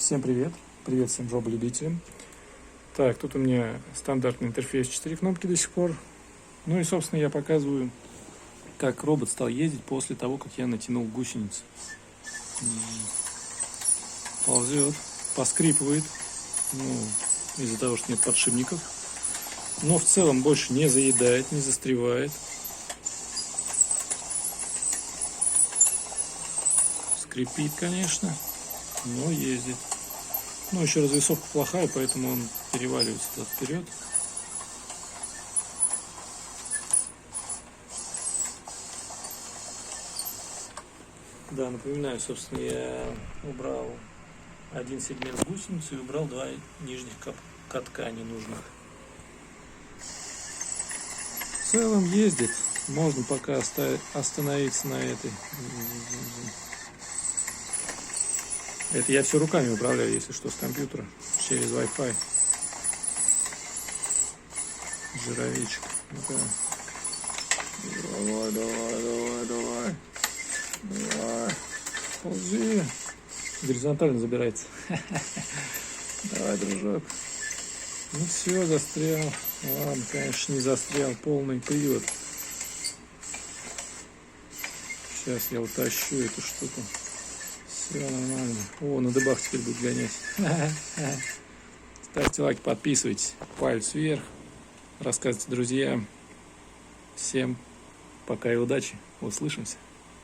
Всем привет! Привет всем жаболюбителям. Так, тут у меня стандартный интерфейс 4 кнопки до сих пор. Ну и, собственно, я показываю, как робот стал ездить после того, как я натянул гусеницу. Ползет, поскрипывает, из-за того, что нет подшипников. Но в целом больше не заедает, не застревает. Скрипит, конечно, но ездит. Ну, еще развесовка плохая, поэтому он переваливается вперед. Да, напоминаю, собственно, я убрал один сегмент гусеницы и убрал два нижних катка ненужных. В целом ездит. Можно пока остановиться на этой. Это я все руками управляю, если что, с компьютера, через Wi-Fi. Жировичек. Ну-ка. Давай. Ползи. Горизонтально забирается. Давай, дружок. Ну все, застрял. Ладно, конечно, не застрял. Полный привод. Сейчас я утащу эту штуку. Все нормально. О, на дыбах теперь будет гонять. Ставьте лайк, подписывайтесь. Палец вверх. Рассказывайте друзьям. Всем пока и удачи. Услышимся.